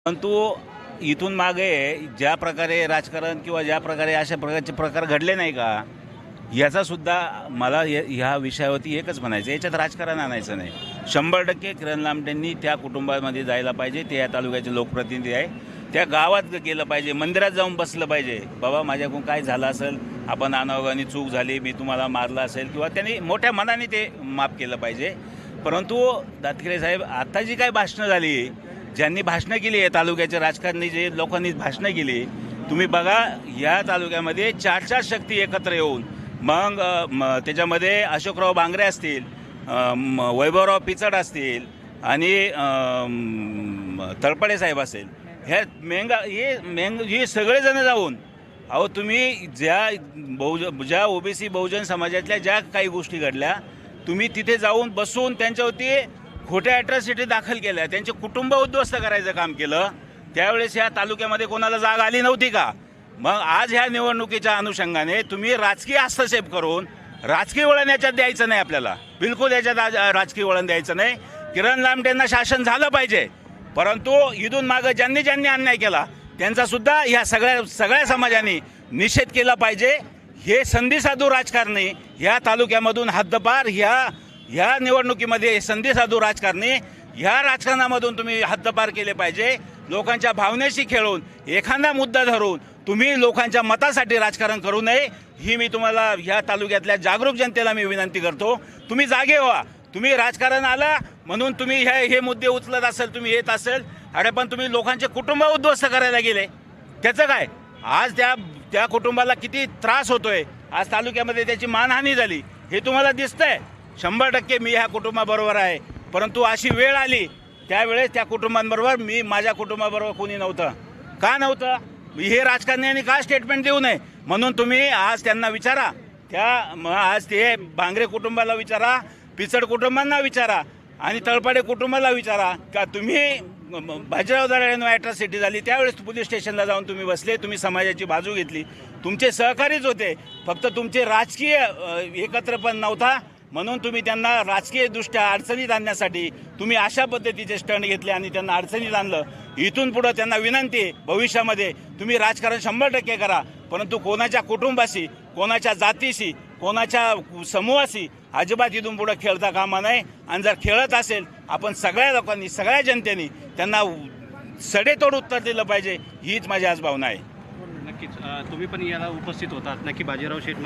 परंतु इथून मागे ज्या प्रकारे राजकारण किंवा ज्या प्रकारे अशा प्रकारचे प्रकार घडले नाही का, याचासुद्धा मला ह्या विषयावरती एकच म्हणायचं, याच्यात राजकारण आणायचं नाही. 100% किरण लामटेंनी त्या कुटुंबामध्ये जायला पाहिजे. ते या तालुक्याचे लोकप्रतिनिधी आहे. त्या गावात गेलं पाहिजे, मंदिरात जाऊन बसलं पाहिजे. बाबा माझ्याकडून काय झालं असेल, आपण अनावधानी चूक झाली, मी तुम्हाला मारलं असेल, किंवा त्यांनी मोठ्या मनाने ते माफ केलं पाहिजे. परंतु दातखिरे साहेब, आता जी काय भाषणं झाली, ज्यांनी भाषणं केली आहे तालुक्याच्या राजकारणी, जे लोकांनी भाषणं केली, तुम्ही बघा या तालुक्यामध्ये 4 शक्ती एकत्र येऊन मग त्याच्यामध्ये अशोकराव बांगरे असतील, वैभवराव पिचड असतील आणि तळपडे साहेब असेल, हे सगळेजण जाऊन, अहो तुम्ही ज्या ओबीसी बहुजन समाजातल्या ज्या काही गोष्टी घडल्या, तुम्ही तिथे जाऊन बसून त्यांच्यावरती खोट्या ॲट्रॉसिटी दाखल केल्या, त्यांचे कुटुंब उद्ध्वस्त करायचं काम केलं. त्यावेळेस ह्या तालुक्यामध्ये कोणाला जाग आली नव्हती का? मग आज ह्या निवडणुकीच्या अनुषंगाने तुम्ही राजकीय हस्तक्षेप करून राजकीय वळण याच्यात द्यायचं नाही. आपल्याला बिलकुल याच्यात राजकीय वळण द्यायचं नाही. किरण लामटेंना शासन झालं पाहिजे, परंतु इथून मागं ज्यांनी अन्याय केला त्यांचासुद्धा ह्या सगळ्या समाजाने निषेध केला पाहिजे. हे संधीसाधू राजकारणी ह्या तालुक्यामधून हद्दपार, ह्या निवडणुकीमध्ये संधीसाधू राजकारणी, ह्या राजकारणामधून तुम्ही हद्दपार केले पाहिजे. लोकांच्या भावनेशी खेळून एखादा मुद्दा धरून तुम्ही लोकांच्या मतासाठी राजकारण करू नये, ही मी तुम्हाला ह्या तालुक्यातल्या जागरूक जनतेला मी विनंती करतो. तुम्ही जागे व्हा. तुम्ही राजकारण आला म्हणून तुम्ही हे मुद्दे उचलत असेल, तुम्ही येत असेल, अरे पण तुम्ही लोकांचे कुटुंब उद्ध्वस्त करायला गेले, त्याचं काय? आज त्या कुटुंबाला किती त्रास होतोय, आज तालुक्यामध्ये त्याची मानहानी झाली, हे तुम्हाला दिसतंय. 100% मी ह्या कुटुंबाबरोबर आहे. परंतु अशी वेळ आली, त्यावेळेस त्या कुटुंबांबरोबर माझ्या कुटुंबाबरोबर कोणी नव्हतं. का नव्हतं? हे राजकारण्यांनी का स्टेटमेंट देऊ नये म्हणून तुम्ही आज त्यांना विचारा. आज ते बांगरे कुटुंबाला विचारा, पिचड कुटुंबांना विचारा आणि तळपाडे कुटुंबाला विचारा का तुम्ही बाजीराव दराडेंवर ॲट्रॉसिटी झाली त्यावेळेस पोलीस स्टेशनला जाऊन तुम्ही बसले, तुम्ही समाजाची बाजू घेतली, तुमचे सहकारीच होते, फक्त तुमचे राजकीय एकत्रपण नव्हता म्हणून तुम्ही त्यांना राजकीयदृष्ट्या अडचणीत आणण्यासाठी तुम्ही अशा पद्धतीचे स्टंट घेतले आणि त्यांना अडचणीत आणलं. इथून पुढं त्यांना विनंती आहे, भविष्यामध्ये तुम्ही राजकारण 100% करा, परंतु कोणाच्या कुटुंबाशी, कोणाच्या जातीशी, कोणाच्या समूहाशी अजिबात इथून पुढं खेळता कामा नये. आणि जर खेळत असेल, आपण सगळ्या लोकांनी, सगळ्या जनतेने त्यांना सडेतोड उत्तर दिलं पाहिजे, हीच माझी आज भावना आहे. नक्कीच तुम्ही पण याला उपस्थित होतात. नक्की बाजीराव शेठ